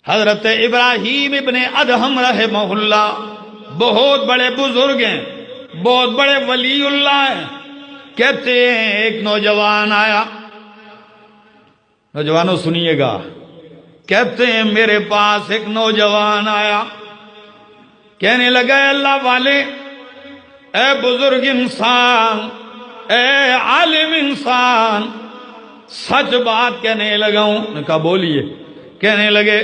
حضرت ابراہیم ابن ادہم رحمہ اللہ بہت بڑے بزرگ ہیں، بہت بڑے ولی اللہ ہیں. کہتے ہیں ایک نوجوان آیا، نوجوانوں سنیے گا، کہتے ہیں میرے پاس ایک نوجوان آیا، کہنے لگا اے اللہ والے، اے بزرگ انسان، اے عالم انسان، سچ بات کہنے لگا ہوں. نے کہا بولیے. کہنے لگے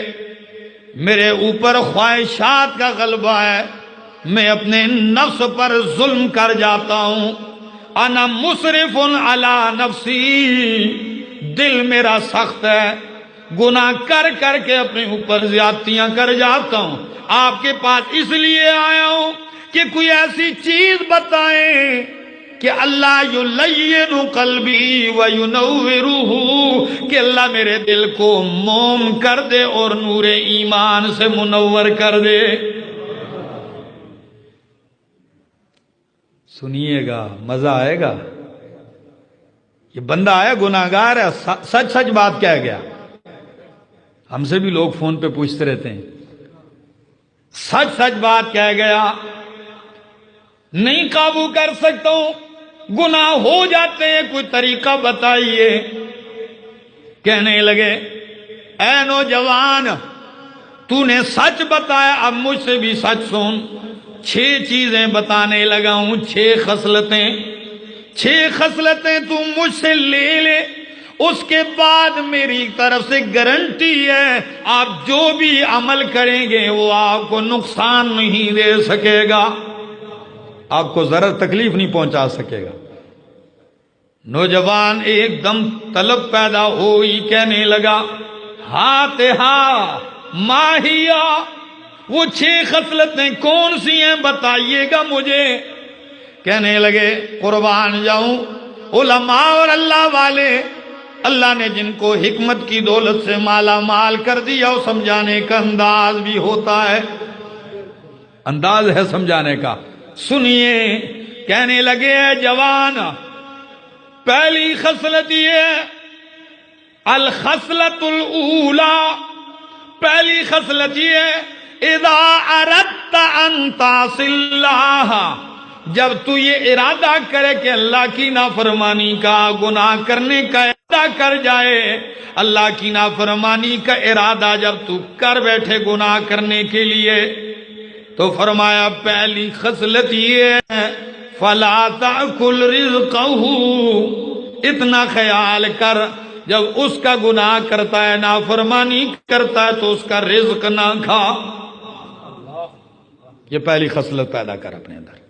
میرے اوپر خواہشات کا غلبہ ہے، میں اپنے نفس پر ظلم کر جاتا ہوں. انا مسرف علی نفسی، دل میرا سخت ہے، گناہ کر کر کے اپنے اوپر زیادتیاں کر جاتا ہوں. آپ کے پاس اس لیے آیا ہوں کہ کوئی ایسی چیز بتائیں کہ اللہ یلین قلبی وینورہ، کہ اللہ میرے دل کو موم کر دے اور نور ایمان سے منور کر دے. سنیے گا، مزہ آئے گا. یہ بندہ آیا گناہگار ہے، سچ سچ بات کہہ گیا. ہم سے بھی لوگ فون پہ پوچھتے رہتے ہیں، سچ سچ بات کہہ گیا، نہیں قابو کر سکتا ہوں، گناہ ہو جاتے ہیں، کوئی طریقہ بتائیے. کہنے لگے اے نوجوان، تو نے سچ بتایا، اب مجھ سے بھی سچ سن. 6 چیزیں بتانے لگا ہوں، 6 خصلتیں، 6 خصلتیں تو مجھ سے لے لے، اس کے بعد میری طرف سے گارنٹی ہے آپ جو بھی عمل کریں گے وہ آپ کو نقصان نہیں دے سکے گا، آپ کو ذرا تکلیف نہیں پہنچا سکے گا. نوجوان ایک دم طلب پیدا ہوئی، کہنے لگا ہاتھا ماہیا، وہ 6 خصلتیں کون سی ہیں بتائیے گا مجھے. کہنے لگے قربان جاؤں، علماء اور اللہ والے، اللہ نے جن کو حکمت کی دولت سے مالا مال کر دیا، وہ سمجھانے کا انداز بھی ہوتا ہے، انداز ہے سمجھانے کا. سنیے، کہنے لگے اے جوان، پہلی خصلت یہ ہے الخصلت الاولی، پہلی خصلت یہ ہے اذا اردت ان تعصی اللہ، جب تو یہ ارادہ کرے کہ اللہ کی نافرمانی کا، گناہ کرنے کا ارادہ کر جائے، اللہ کی نافرمانی کا ارادہ جب تو کر بیٹھے گناہ کرنے کے لیے، تو فرمایا پہلی خصلت یہ ہے فلا تأکل رزقہ، اتنا خیال کر جب اس کا گناہ کرتا ہے، نافرمانی کرتا ہے، تو اس کا رزق نہ کھا. یہ پہلی خصلت پیدا کر اپنے اندر.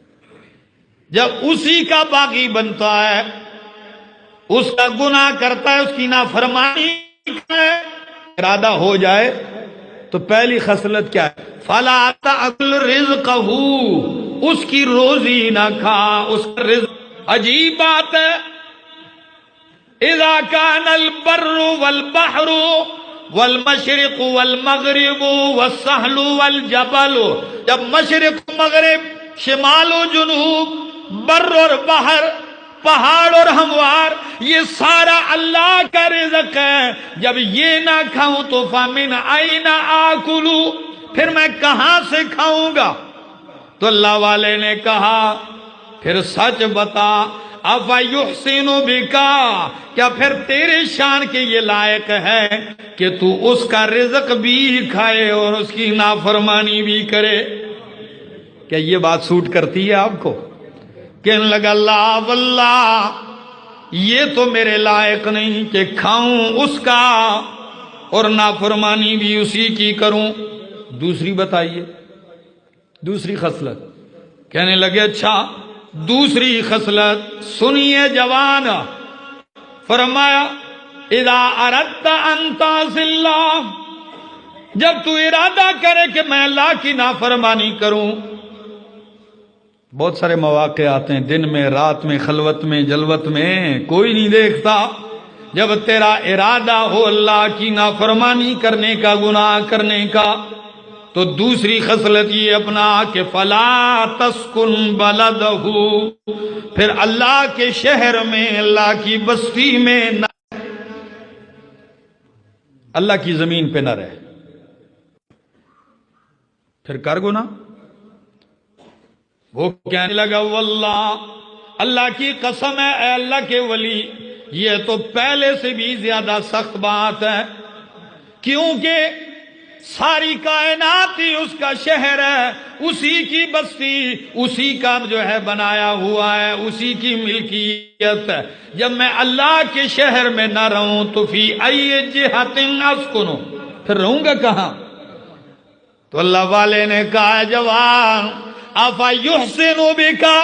جب اسی کا باغی بنتا ہے، اس کا گناہ کرتا ہے، اس کی نافرمانی کرتا ہے، ارادہ ہو جائے، تو پہلی خصلت کیا ہے؟ فلا تأکل رزقہ، اس کی روزی نہ کھا، اس کا رزق. عجیب بات ہے، اذا کان البر والبحر والمشرق والمغرب والسہل والجبل، جب مشرق مغرب، شمال و جنوب، بر اور بحر، پہاڑ اور ہموار، یہ سارا اللہ کا رزق ہے، جب یہ نہ کھاؤں تو فمن أين آکل، پھر میں کہاں سے کھاؤں گا؟ تو اللہ والے نے کہا پھر سچ بتا، افیحسن بک، کیا پھر تیرے شان کے یہ لائق ہے کہ تو اس کا رزق بھی کھائے اور اس کی نافرمانی بھی کرے؟ کیا یہ بات سوٹ کرتی ہے آپ کو؟ کہنے لگا لا واللہ، یہ تو میرے لائق نہیں کہ کھاؤں اس کا اور نافرمانی بھی اسی کی کروں. دوسری بتائیے، دوسری خصلت. کہنے لگے اچھا دوسری خصلت سنیے جوان. فرمایا اذا اردت ان تعصی اللہ، جب تو ارادہ کرے کہ میں اللہ کی نافرمانی کروں. بہت سارے مواقع آتے ہیں، دن میں، رات میں، خلوت میں، جلوت میں، کوئی نہیں دیکھتا. جب تیرا ارادہ ہو اللہ کی نافرمانی کرنے کا، گناہ کرنے کا، تو دوسری خصلت یہ اپنا کہ فلا تسکن بلدہ، پھر اللہ کے شہر میں، اللہ کی بستی میں نہ، اللہ کی زمین پہ نہ رہے. پھر کر گناہ. وہ کہنے لگا واللہ، اللہ کی قسم ہے اے اللہ کے ولی، یہ تو پہلے سے بھی زیادہ سخت بات ہے، کیونکہ ساری کائنات ہی اس کا شہر ہے، اسی کی بستی، اسی کا جو ہے بنایا ہوا ہے، اسی کی ملکیت ہے. جب میں اللہ کے شہر میں نہ رہوں تو فی ای جہۃ اسکن، پھر رہوں گا کہاں؟ تو اللہ والے نے کہا جوان افا یحسن بکا،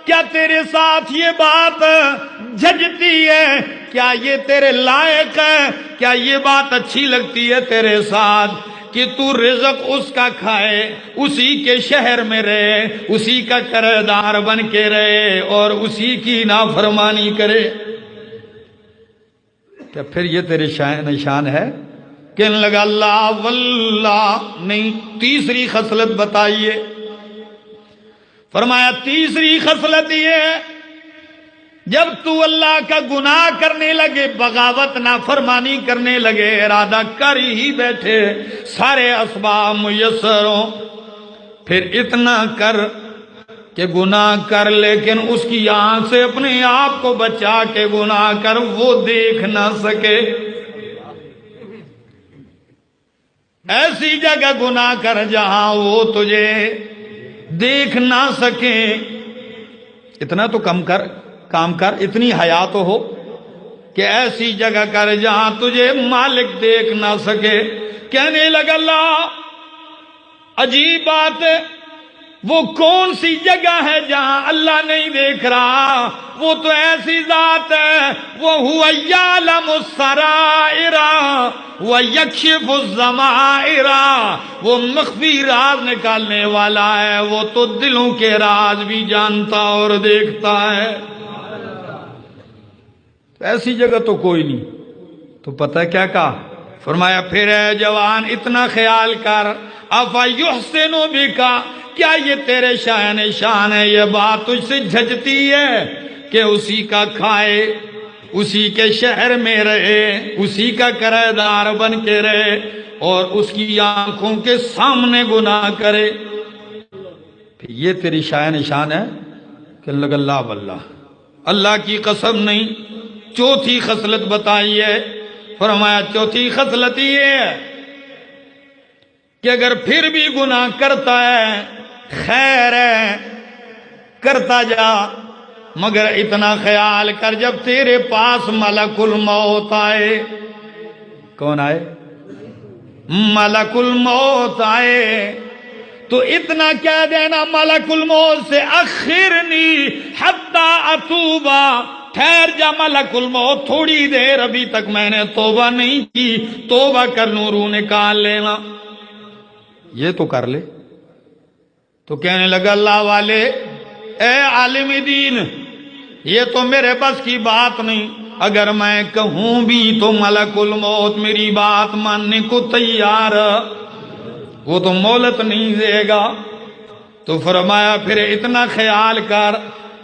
کیا تیرے ساتھ یہ بات جھجتی ہے؟ کیا یہ تیرے لائق ہے؟ کیا یہ بات اچھی لگتی ہے تیرے ساتھ کہ تو رزق اس کا کھائے، اسی کے شہر میں رہے، اسی کا کرے دار بن کے رہے اور اسی کی نافرمانی کرے؟ کیا پھر یہ تیرے نشان ہے؟ کہنے لگا اللہ واللہ نہیں. تیسری خصلت بتائیے. فرمایا تیسری خصلت یہ ہے، جب تو اللہ کا گناہ کرنے لگے، بغاوت نافرمانی کرنے لگے، ارادہ کر ہی بیٹھے، سارے اسباب میسر ہوں، پھر اتنا کر کہ گناہ کر، لیکن اس کی آنکھ سے اپنے آپ کو بچا کے گناہ کر، وہ دیکھ نہ سکے. ایسی جگہ گناہ کر جہاں وہ تجھے دیکھ نہ سکے. اتنا تو کام کر، اتنی حیا تو ہو کہ ایسی جگہ کر جہاں تجھے مالک دیکھ نہ سکے. کہنے لگا اللہ عجیب بات ہے، وہ کون سی جگہ ہے جہاں اللہ نہیں دیکھ رہا؟ وہ تو ایسی ذات ہے، وہ یعلم السرائر ویکشف الضمائر، وہ مخفی راز نکالنے والا ہے، وہ تو دلوں کے راز بھی جانتا اور دیکھتا ہے. ایسی جگہ تو کوئی نہیں. تو پتہ کیا کہا؟ فرمایا پھر اے جوان اتنا خیال کر، افا یحسن بکا، کیا یہ تیرے شان ہے؟ یہ بات تجھ سے جھجتی ہے کہ اسی کا کھائے، اسی کے شہر میں رہے، اسی کا کرایہ دار بن کے رہے اور اس کی آنکھوں کے سامنے گناہ کرے؟ پھر یہ تیری شان ہے کہ اللہ واللہ، اللہ کی قسم نہیں. چوتھی خصلت بتائیے. فرمایا چوتھی خصلت یہ ہے کہ اگر پھر بھی گناہ کرتا ہے، خیر ہے کرتا جا، مگر اتنا خیال کر جب تیرے پاس ملک الموت آئے. کون آئے؟ ملک الموت آئے تو اتنا کہہ دینا ملک الموت سے اخرنی حتی اتوبہ، ٹھہر جا ملک الموت تھوڑی دیر، ابھی تک میں نے توبہ نہیں کی، توبہ کر لوں، روح نکال لینا. یہ تو کر لے. تو کہنے لگا اللہ والے اے عالم دین، یہ تو میرے بس کی بات نہیں، اگر میں کہوں بھی تو ملک الموت میری بات ماننے کو تیار، وہ تو مہلت نہیں دے گا. تو فرمایا پھر اتنا خیال کر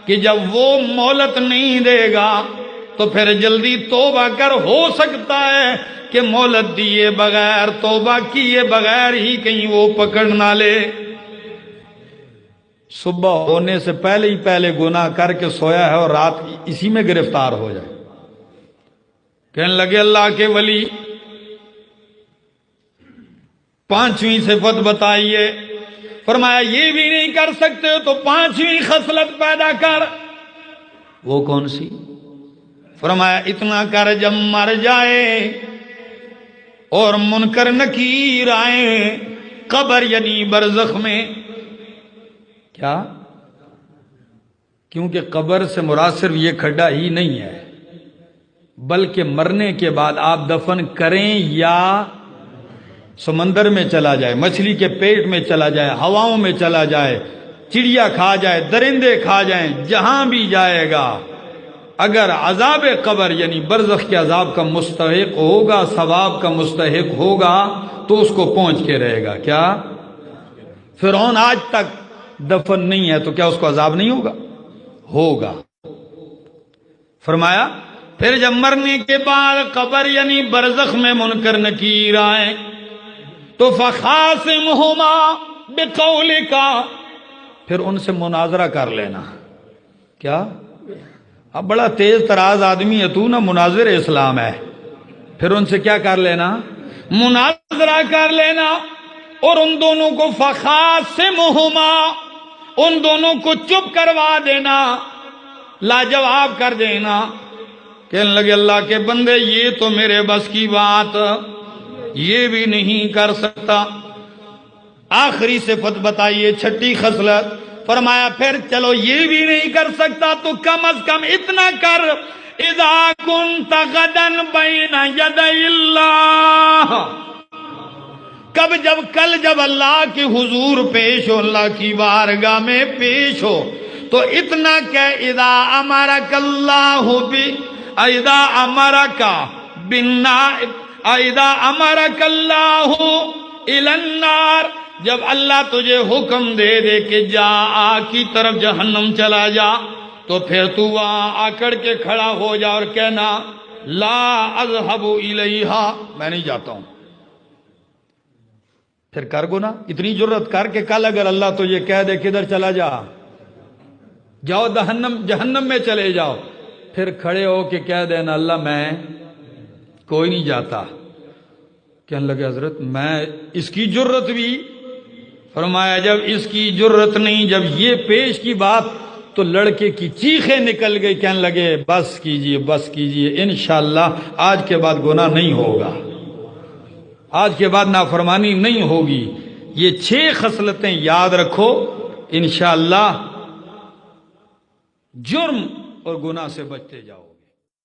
کہ جب وہ مہلت نہیں دے گا تو پھر جلدی توبہ کر، ہو سکتا ہے کہ مہلت دیے بغیر، توبہ کیے بغیر ہی کہیں وہ پکڑ نہ لے. صبح ہونے سے پہلے گناہ کر کے سویا ہے اور رات اسی میں گرفتار ہو جائے. کہنے لگے اللہ کے ولی پانچویں صفت بتائیے. فرمایا یہ بھی نہیں کر سکتے تو پانچویں خصلت پیدا کر. وہ کون سی؟ فرمایا اتنا کر جب مر جائے اور منکر نکیر آئے قبر یعنی برزخ میں. کیا؟ کیونکہ قبر سے مراد صرف یہ کھڈا ہی نہیں ہے، بلکہ مرنے کے بعد آپ دفن کریں یا سمندر میں چلا جائے، مچھلی کے پیٹ میں چلا جائے، ہواؤں میں چلا جائے، چڑیا کھا جائے، درندے کھا جائیں، جہاں بھی جائے گا، اگر عذاب قبر یعنی برزخ کے عذاب کا مستحق ہوگا، ثواب کا مستحق ہوگا تو اس کو پہنچ کے رہے گا. کیا فرعون آج تک دفن نہیں ہے تو کیا اس کو عذاب نہیں ہوگا؟ ہوگا. فرمایا پھر جب مرنے کے بعد قبر یعنی برزخ میں منکر نکیر آئے تو فخاصمہما، بقولکا، پھر ان سے مناظرہ کر لینا. کیا؟ اب بڑا تیز تراز آدمی ہے تو نا، مناظر اسلام ہے. پھر ان سے کیا کر لینا؟ مناظرہ کر لینا. اور ان دونوں کو فخاصمہما، ان دونوں کو چپ کروا دینا، لاجواب کر دینا. کہنے لگے اللہ کے بندے یہ تو میرے بس کی بات یہ بھی نہیں کر سکتا. آخری صفت بتائیے، چھٹی خصلت. فرمایا پھر چلو یہ بھی نہیں کر سکتا تو کم از کم اتنا کر، اذا کنت غدا بین یدی اللہ، جب اللہ کے حضور پیش ہو، اللہ کی بارگاہ میں پیش ہو تو اتنا کہ اذا امرک اللہ اذا امرک اللہ الی النار، جب اللہ تجھے حکم دے دے کہ جا آگ کی طرف جہنم چلا جا، تو پھر تو وہاں آکڑ کے کھڑا ہو جا اور کہنا لا اذهب الیہا، میں نہیں جاتا ہوں. پھر کر گنا، اتنی جرت کر کے کل اگر اللہ تجھے کہہ دے کدھر چلا جا، جاؤ جہنم میں چلے جاؤ، پھر کھڑے ہو کے کہہ دینا اللہ میں کوئی نہیں جاتا. کہنے لگے حضرت میں اس کی جرت بھی. فرمایا جب اس کی جرت نہیں، جب یہ پیش کی بات تو لڑکے کی چیخیں نکل گئی. کہنے لگے بس کیجئے انشاءاللہ آج کے بعد گناہ نہیں ہوگا، آج کے بعد نافرمانی نہیں ہوگی. یہ 6 خصلتیں یاد رکھو، انشاءاللہ جرم اور گناہ سے بچتے جاؤ.